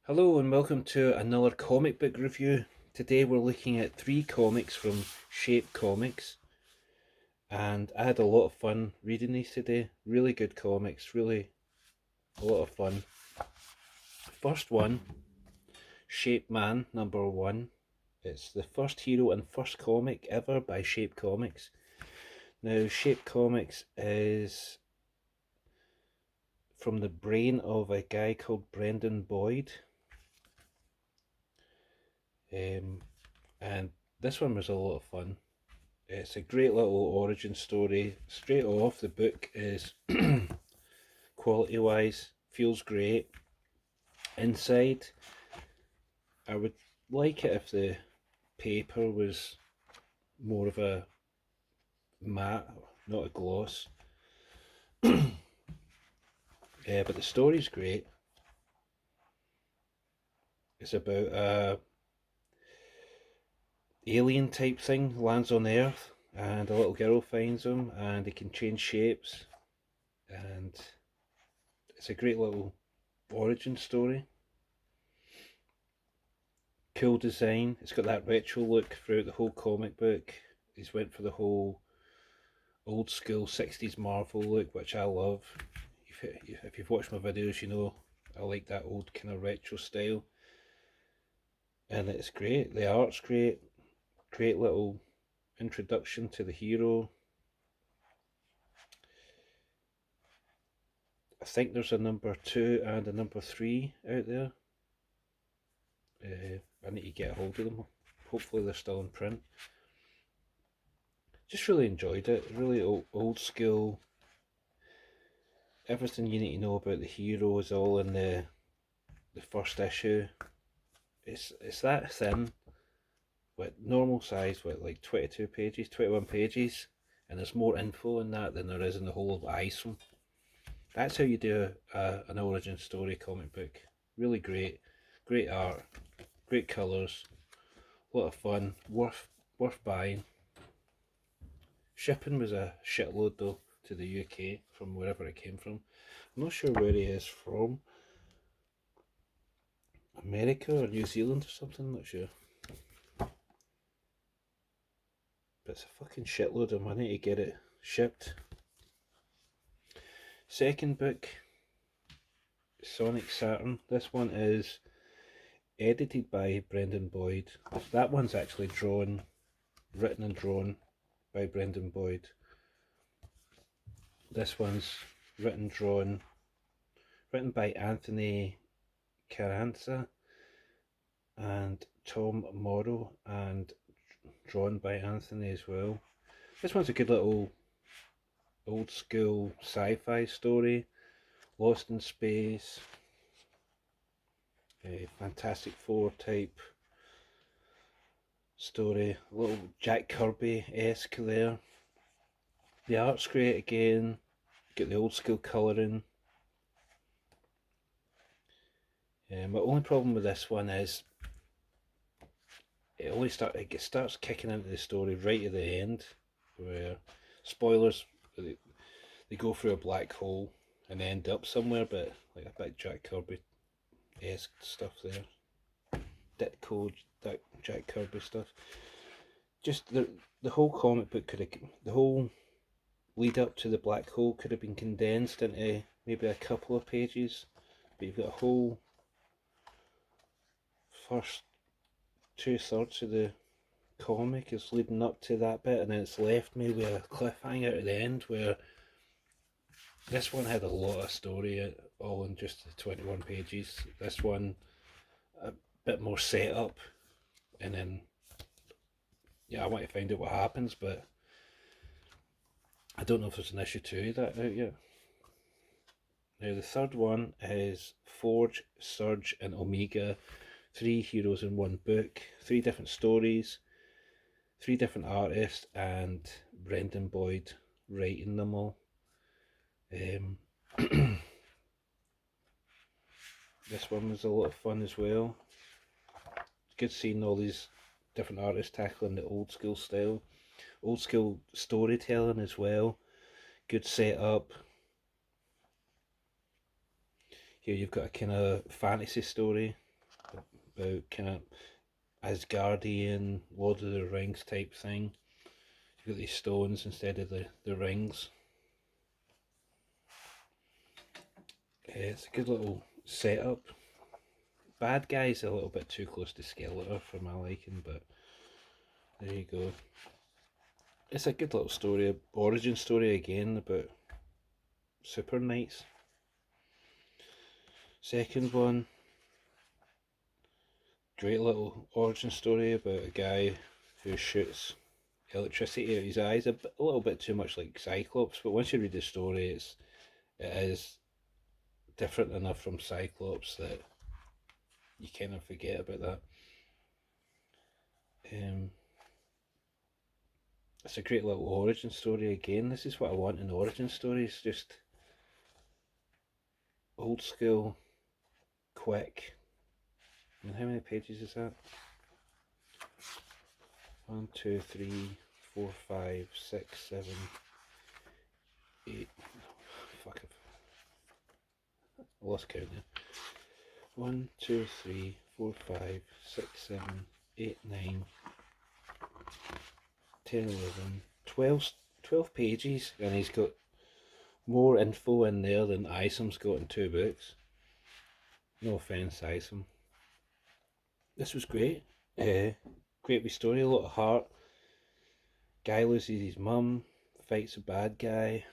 Hello and welcome to another comic book review. Today we're looking at three comics from Shape Comics, and I had a lot of fun reading these today. Really good comics, really a lot of fun. First one, Shape Man #1. It's the first hero and first comic ever by Shape Comics. Now, Shape Comics is from the brain of a guy called Brendan Boyd. And this one was a lot of fun. It's a great little origin story. Straight off, the book is quality wise, feels great. Inside, I would like it if the paper was more of a matte, not a gloss. But the story's great. It's about a alien type thing lands on Earth, and a little girl finds him, and he can change shapes, and it's a great little origin story. Cool design. It's got that retro look throughout the whole comic book. He's went for the whole old school 60s Marvel look, which I love. If you've watched my videos, you know I like that old kind of retro style. And it's great. The art's great. Great little introduction to the hero. I think there's a #2 and a #3 out there. I need to get a hold of them. Hopefully they're still in print. Just really enjoyed it. Really old school. Everything you need to know about the hero is all in the first issue. It's that thin, with normal size, with like 22 pages, 21 pages, and there's more info in that than there is in the whole of Iceland. That's how you do an origin story comic book. Really great, great art, great colours, a lot of fun, worth buying. Shipping was a shitload though to the UK from wherever it came from. I'm not sure where he is from. America or New Zealand or something, I'm not sure. But it's a fucking shitload of money to get it shipped. Second book, Sonic Saturn. This one is edited by Brendan Boyd. That one's actually written and drawn by Brendan Boyd. This one's written by Anthony Carranza and Tom Morrow, and drawn by Anthony as well. This one's a good little old school sci-fi story, Lost in Space, a Fantastic Four type story, a little Jack Kirby-esque there. The art's great again, got the old school colouring. My only problem with this one is it starts kicking into the story right at the end, where spoilers, they go through a black hole and end up somewhere, but like a bit Jack Kirby-esque stuff there. Ditko Jack Kirby stuff. Just the whole comic book the whole lead up to the black hole could have been condensed into maybe a couple of pages, but you've got a whole first 2/3 of the comic is leading up to that bit, and then it's left me with a cliffhanger at the end where this one had a lot of story all in just the 21 pages. This one a bit more setup, and then yeah, I want to find out what happens, but I don't know if there's an issue 2 of that out yet. Now the third one is Forge, Surge and Omega. 3 heroes in one book, 3 different stories, 3 different artists, and Brendan Boyd writing them all. This one was a lot of fun as well. It's good seeing all these different artists tackling the old school style, old school storytelling as well. Good setup. Here you've got a kind of fantasy story about kind of Asgardian, Lord of the Rings type thing. You've got these stones instead of the rings. It's a good little setup. Bad guy's a little bit too close to Skeletor for my liking, but there you go. It's a good little story, origin story again about super knights. Second one, great little origin story about a guy who shoots electricity out his eyes. A little bit too much like Cyclops, but once you read the story, it is different enough from Cyclops that you kind of forget about that. It's a great little origin story again. This is what I want in origin stories, just old school, quick. And how many pages is that? 1, 2, 3, 4, 5, 6, 7, 8. Fuck it. I lost count now. 1, 2, 3, 4, 5, 6, 7, 8, 9, 10, 11, 12 pages, and he's got more info in there than Isom's got in 2 books. No offence, Isom. This was great. Great wee story, a lot of heart. Guy loses his mum, fights a bad guy.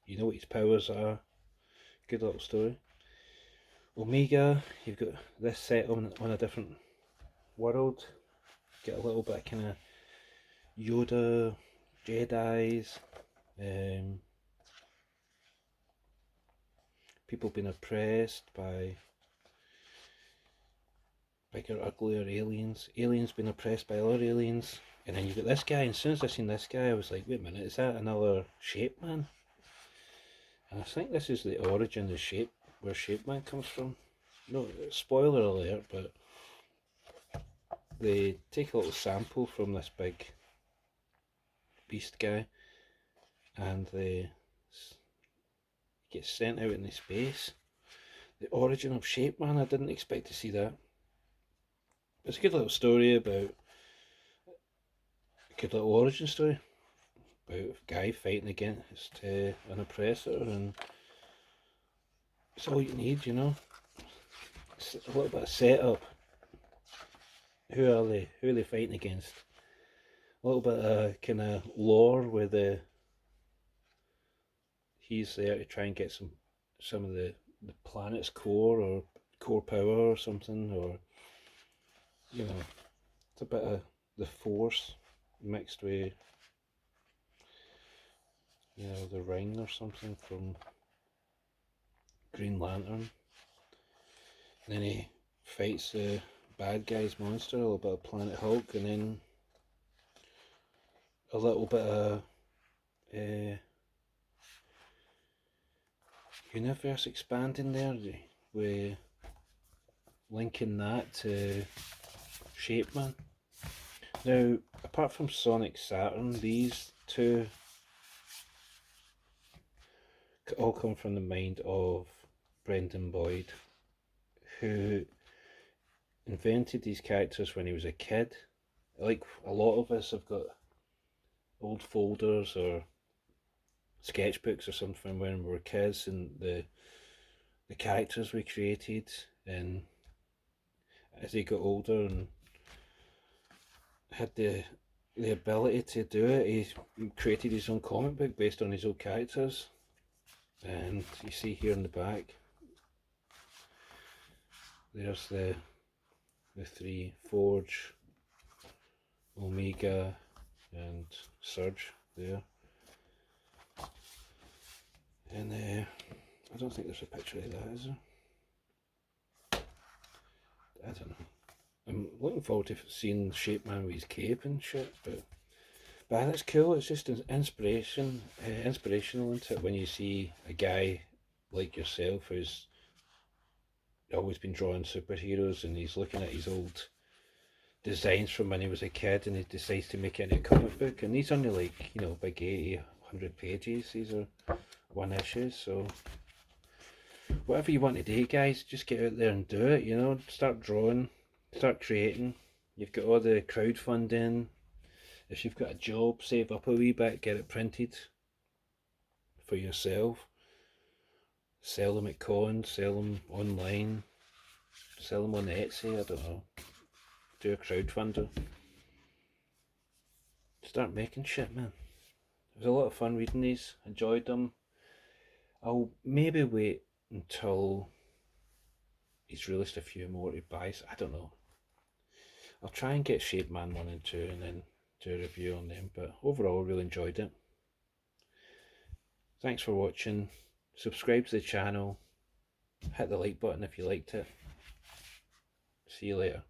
You know what his powers are. Good little story. Omega, you've got this set on a different world. Get a little bit of kind of Yoda, Jedis, people being oppressed by bigger, uglier aliens. Aliens being oppressed by other aliens. And then you've got this guy, and as soon as I seen this guy, I was like, wait a minute, is that another Shape Man? And I think this is the origin of Shape, where Shape Man comes from. No, spoiler alert, but they take a little sample from this big beast guy, and they get sent out into space. The origin of Shape Man, I didn't expect to see that. It's a good little story about, a good little origin story about a guy fighting against an oppressor, and it's all you need, you know. It's a little bit of setup. Who are they? Who are they fighting against? A little bit of kind of lore with he's there to try and get some of the planet's core or core power or something, or you know, it's a bit of the Force mixed with, you know, the Ring or something from Green Lantern. And then he fights the bad guy's monster, a little bit of Planet Hulk, and then a little bit of universe expanding there with linking that to Shape Man. Now, apart from Sonic Saturn, these two all come from the mind of Brendan Boyd, who invented these characters when he was a kid. Like a lot of us have got old folders or sketchbooks or something when we were kids, and the characters we created, and as he got older and had the ability to do it, he created his own comic book based on his old characters. And you see here in the back, there's the 3, Forge, Omega and Surge there. And I don't think there's a picture of that, is there? I don't know. I'm looking forward to seeing Shape Man with his cape and shit, but that's cool. It's just an inspirational into it when you see a guy like yourself who's always been drawing superheroes, and he's looking at his old designs from when he was a kid, and he decides to make it into a comic book. And these only like, big 80, 100 pages. These are one issues, so whatever you want to do, guys, just get out there and do it. You know, start drawing, start creating. You've got all the crowdfunding. If you've got a job, save up a wee bit, get it printed for yourself. Sell them at cons, sell them online, sell them on Etsy, I don't know. Do a crowdfunder. Start making shit, man. It was a lot of fun reading these, enjoyed them. I'll maybe wait until he's released a few more to buy. I don't know. I'll try and get Shape Man 1 and 2 and then do a review on them, but overall, I really enjoyed it. Thanks for watching. Subscribe to the channel. Hit the like button if you liked it. See you later.